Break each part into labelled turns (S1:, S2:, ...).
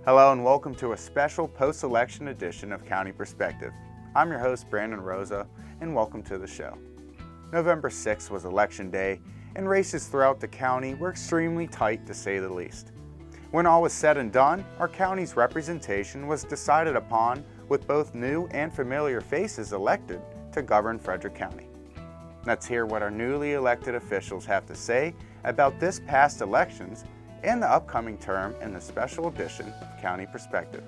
S1: Hello and welcome to a special post-election edition of County Perspective. I'm your host, Brandon Rosa, and welcome to the show. November 6th was Election Day, and races throughout the county were extremely tight to say the least. When all was said and done, our county's representation was decided upon with both new and familiar faces elected to govern Frederick County. Let's hear what our newly elected officials have to say about this past elections and the upcoming term in the special edition of County Perspective.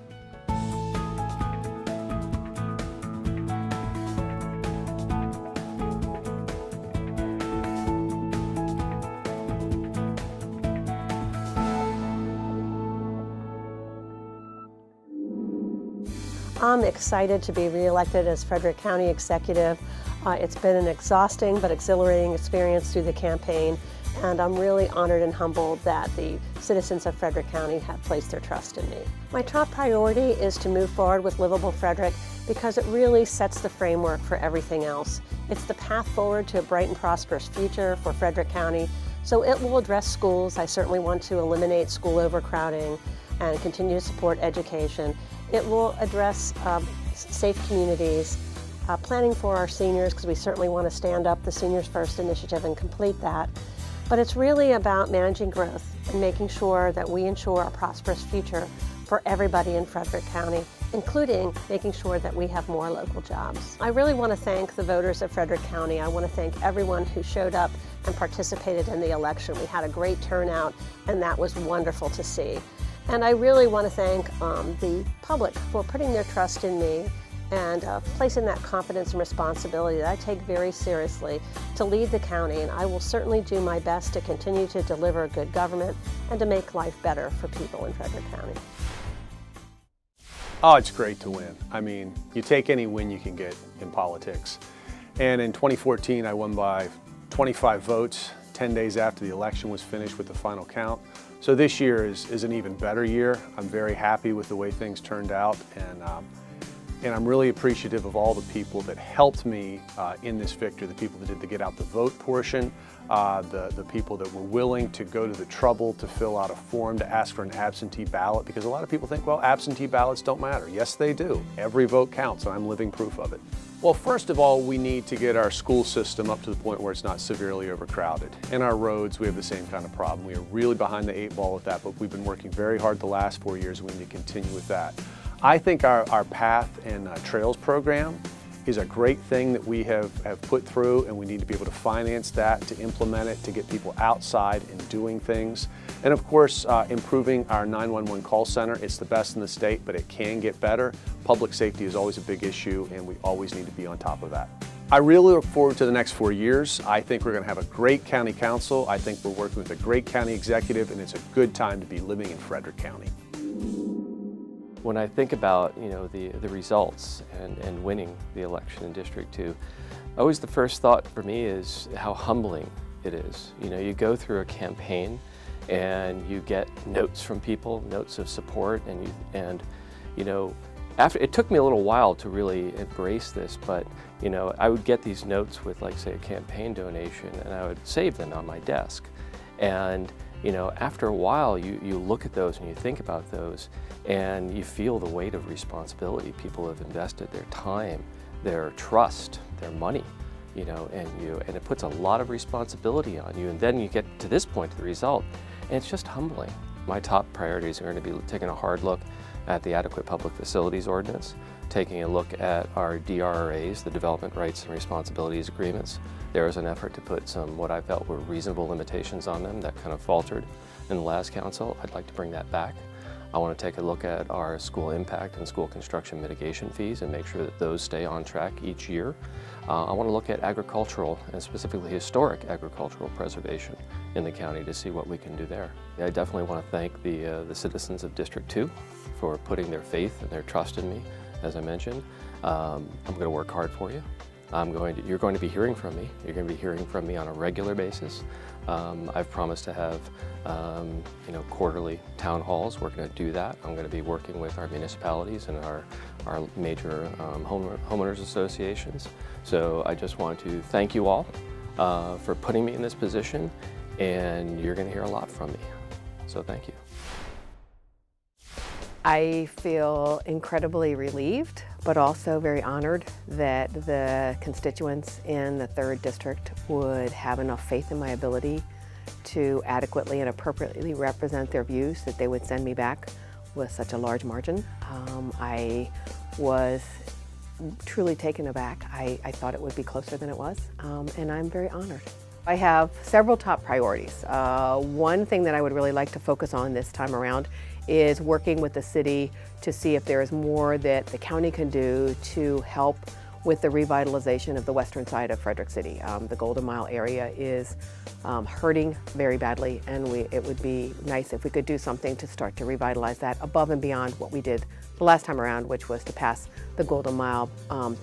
S2: I'm excited to be re-elected as Frederick County Executive. It's been an exhausting but exhilarating experience through the campaign, and I'm really honored and humbled that the citizens of Frederick County have placed their trust in me. My top priority is to move forward with Livable Frederick because it really sets the framework for everything else. It's the path forward to a bright and prosperous future for Frederick County, so it will address schools. I certainly want to eliminate school overcrowding and continue to support education. It will address safe communities, planning for our seniors, because we certainly want to stand up the Seniors First initiative and complete that. But it's really about managing growth and making sure that we ensure a prosperous future for everybody in Frederick County, including making sure that we have more local jobs. I really want to thank the voters of Frederick County. I want to thank everyone who showed up and participated in the election. We had a great turnout, and that was wonderful to see. And I really want to thank the public for putting their trust in me and placing that confidence and responsibility that I take very seriously to lead the county. And I will certainly do my best to continue to deliver good government and to make life better for people in Frederick County.
S3: Oh, it's great to win. I mean, you take any win you can get in politics. And in 2014, I won by 25 votes, 10 days after the election was finished with the final count. So this year is an even better year. I'm very happy with the way things turned out, and I'm really appreciative of all the people that helped me in this victory, the people that did the get out the vote portion, the people that were willing to go to the trouble to fill out a form to ask for an absentee ballot, because a lot of people think, well, absentee ballots don't matter. Yes, they do. Every vote counts, and I'm living proof of it. Well, first of all, we need to get our school system up to the point where it's not severely overcrowded. In our roads, we have the same kind of problem. We are really behind the 8 ball with that, but we've been working very hard the last 4 years, and we need to continue with that. I think our path and trails program is a great thing that we have put through, and we need to be able to finance that, to implement it, to get people outside and doing things. And of course, improving our 911 call center. It's the best in the state, but it can get better. Public safety is always a big issue, and we always need to be on top of that. I really look forward to the next 4 years. I think we're going to have a great county council. I think we're working with a great county executive, and it's a good time to be living in Frederick County.
S4: When I think about the results and winning the election in District 2, always the first thought for me is how humbling it is. You go through a campaign and you get notes from people, notes of support, and after it took me a little while to really embrace this, but I would get these notes with, like, say, a campaign donation, and I would save them on my desk. And after a while, you look at those and you think about those, and you feel the weight of responsibility. People have invested their time, their trust, their money, and it puts a lot of responsibility on you. And then you get to this point, the result, and it's just humbling. My top priorities are going to be taking a hard look at the Adequate Public Facilities Ordinance, taking a look at our DRRAs, the Development Rights and Responsibilities Agreements. There was an effort to put some what I felt were reasonable limitations on them that kind of faltered in the last council. I'd like to bring that back. I want to take a look at our school impact and school construction mitigation fees and make sure that those stay on track each year. I want to look at agricultural and specifically historic agricultural preservation in the county to see what we can do there. I definitely want to thank the citizens of District 2 for putting their faith and their trust in me, as I mentioned. I'm going to work hard for you. You're going to be hearing from me. You're going to be hearing from me on a regular basis. I've promised to have quarterly town halls. We're going to do that. I'm going to be working with our municipalities and our major homeowners associations. So I just want to thank you all for putting me in this position, and you're going to hear a lot from me. So thank you.
S5: I feel incredibly relieved, but also very honored that the constituents in the 3rd District would have enough faith in my ability to adequately and appropriately represent their views that they would send me back with such a large margin. I was truly taken aback. I thought it would be closer than it was, and I'm very honored. I have several top priorities. One thing that I would really like to focus on this time around is working with the city to see if there is more that the county can do to help with the revitalization of the western side of Frederick City. The Golden Mile area is hurting very badly, and it would be nice if we could do something to start to revitalize that above and beyond what we did the last time around, which was to pass the Golden Mile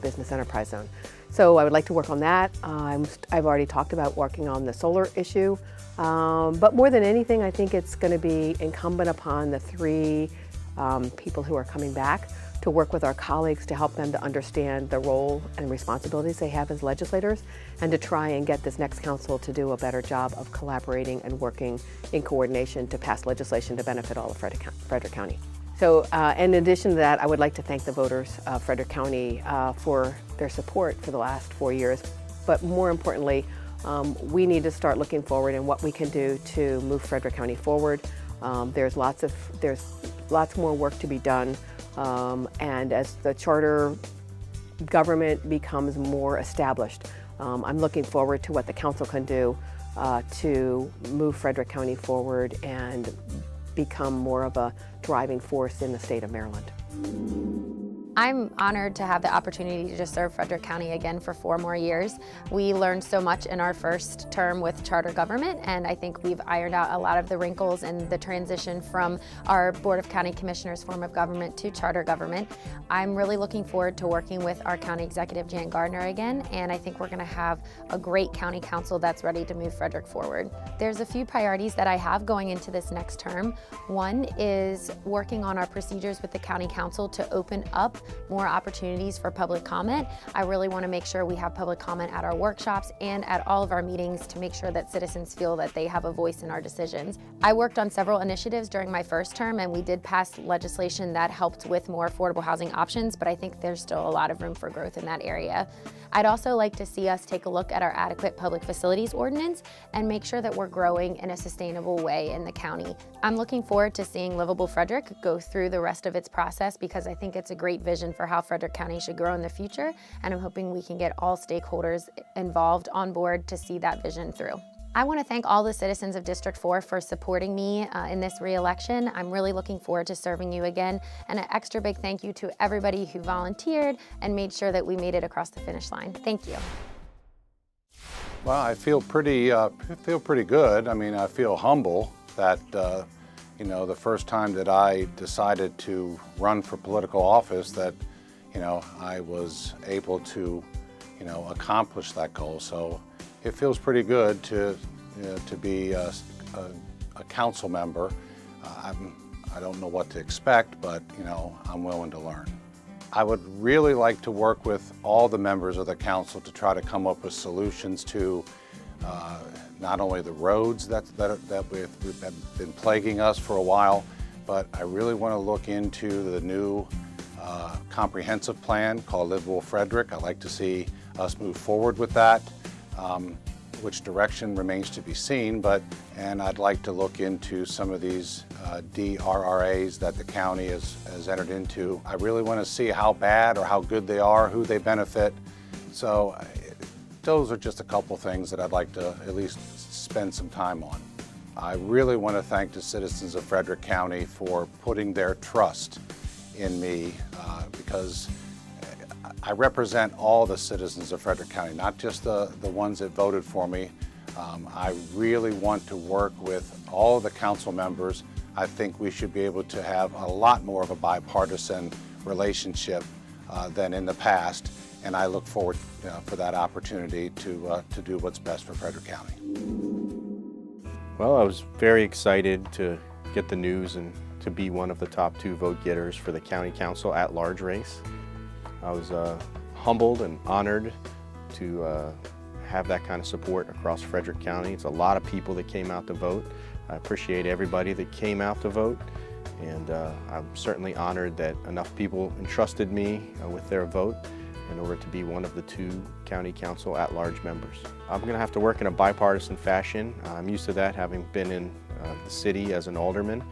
S5: Business Enterprise Zone. So I would like to work on that. I've already talked about working on the solar issue, but more than anything, I think it's going to be incumbent upon the 3 people who are coming back to work with our colleagues to help them to understand the role and responsibilities they have as legislators, and to try and get this next council to do a better job of collaborating and working in coordination to pass legislation to benefit all of Frederick County. So in addition to that, I would like to thank the voters of Frederick County for their support for the last 4 years. But more importantly, we need to start looking forward and what we can do to move Frederick County forward. There's lots more work to be done. And as the charter government becomes more established, I'm looking forward to what the council can do to move Frederick County forward and become more of a driving force in the state of Maryland.
S6: I'm honored to have the opportunity to serve Frederick County again for 4 more years. We learned so much in our first term with charter government, and I think we've ironed out a lot of the wrinkles in the transition from our Board of County Commissioners form of government to charter government. I'm really looking forward to working with our County Executive Jan Gardner again, and I think we're going to have a great County Council that's ready to move Frederick forward. There's a few priorities that I have going into this next term. One is working on our procedures with the County Council to open up more opportunities for public comment. I really want to make sure we have public comment at our workshops and at all of our meetings to make sure that citizens feel that they have a voice in our decisions. I worked on several initiatives during my first term, and we did pass legislation that helped with more affordable housing options, but I think there's still a lot of room for growth in that area. I'd also like to see us take a look at our adequate public facilities ordinance and make sure that we're growing in a sustainable way in the county. I'm looking forward to seeing Livable Frederick go through the rest of its process, because I think it's a great vision for how Frederick County should grow in the future, and I'm hoping we can get all stakeholders involved on board to see that vision through. I want to thank all the citizens of District 4 for supporting me in this re-election. I'm really looking forward to serving you again, and an extra big thank you to everybody who volunteered and made sure that we made it across the finish line. Thank you.
S7: Well, I feel pretty good. I mean, I feel humble that you know, the first time that I decided to run for political office, that I was able to accomplish that goal. So it feels pretty good to be a council member. I don't know what to expect, but I'm willing to learn. I would really like to work with all the members of the council to try to come up with solutions to not only the roads that we've been plaguing us for a while, but I really want to look into the new comprehensive plan called Livable Frederick. I'd like to see us move forward with that. Which direction remains to be seen, and I'd like to look into some of these DRRAs that the county has entered into. I really want to see how bad or how good they are, who they benefit. So those are just a couple things that I'd like to at least spend some time on. I really want to thank the citizens of Frederick County for putting their trust in me, because I represent all the citizens of Frederick County, not just the ones that voted for me. I really want to work with all of the council members. I think we should be able to have a lot more of a bipartisan relationship than in the past, and I look forward for that opportunity to do what's best for Frederick County.
S8: Well, I was very excited to get the news and to be one of the top 2 vote getters for the County Council at-large race. I was humbled and honored to have that kind of support across Frederick County. It's a lot of people that came out to vote. I appreciate everybody that came out to vote, And I'm certainly honored that enough people entrusted me with their vote in order to be one of the 2 County Council at-large members. I'm going to have to work in a bipartisan fashion. I'm used to that, having been in the city as an alderman.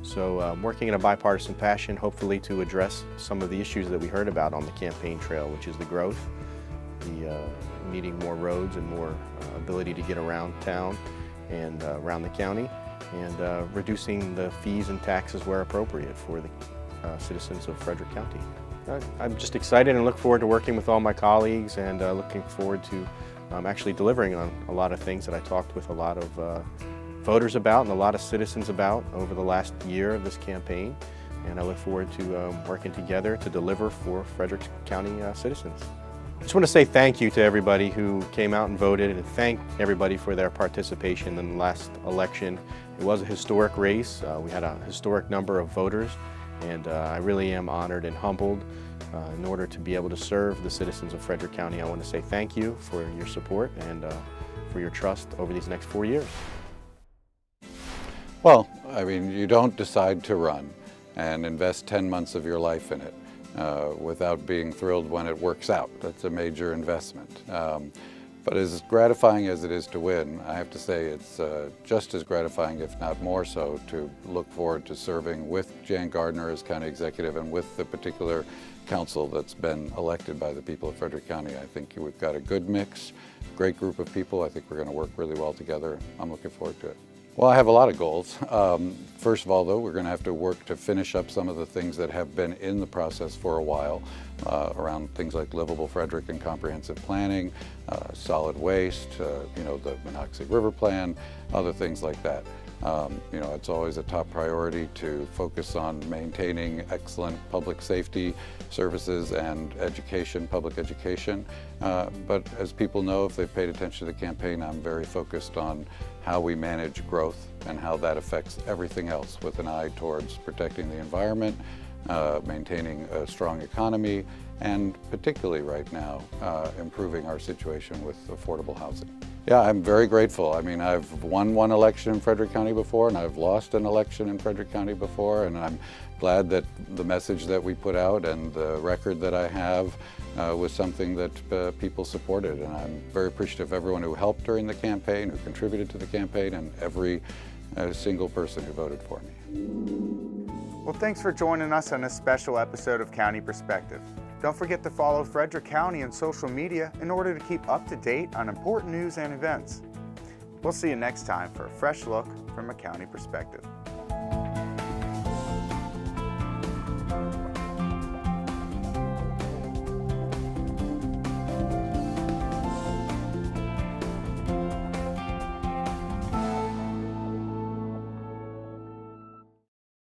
S8: So I'm working in a bipartisan fashion, hopefully to address some of the issues that we heard about on the campaign trail, which is the growth, the needing more roads and more ability to get around town and around the county, and reducing the fees and taxes where appropriate for the citizens of Frederick County. I'm just excited and look forward to working with all my colleagues, and looking forward to actually delivering on a lot of things that I talked with a lot of voters about and a lot of citizens about over the last year of this campaign. And I look forward to working together to deliver for Frederick County citizens. I just want to say thank you to everybody who came out and voted, and thank everybody for their participation in the last election. It was a historic race. We had a historic number of voters, and I really am honored and humbled in order to be able to serve the citizens of Frederick County. I want to say thank you for your support and for your trust over these next 4 years.
S7: Well, I mean, you don't decide to run and invest 10 months of your life in it without being thrilled when it works out. That's a major investment. But as gratifying as it is to win, I have to say it's just as gratifying, if not more so, to look forward to serving with Jan Gardner as county executive and with the particular council that's been elected by the people of Frederick County. I think we've got a good mix, great group of people. I think we're going to work really well together. I'm looking forward to it. Well, I have a lot of goals. First of all, though, we're going to have to work to finish up some of the things that have been in the process for a while around things like livable Frederick and comprehensive planning, solid waste, you know, the Monocacy River Plan, other things like that. You know, it's always a top priority to focus on maintaining excellent public safety services and education, public education. But as people know, if they've paid attention to the campaign, I'm very focused on how we manage growth and how that affects everything else, with an eye towards protecting the environment, maintaining a strong economy, and particularly right now, improving our situation with affordable housing. Yeah, I'm very grateful. I mean, I've won one election in Frederick County before, and I've lost an election in Frederick County before, and I'm glad that the message that we put out and the record that I have was something that people supported. And I'm very appreciative of everyone who helped during the campaign, who contributed to the campaign, and every single person who voted for me.
S1: Well, thanks for joining us on this special episode of County Perspective. Don't forget to follow Frederick County on social media in order to keep up to date on important news and events. We'll see you next time for a fresh look from a county perspective.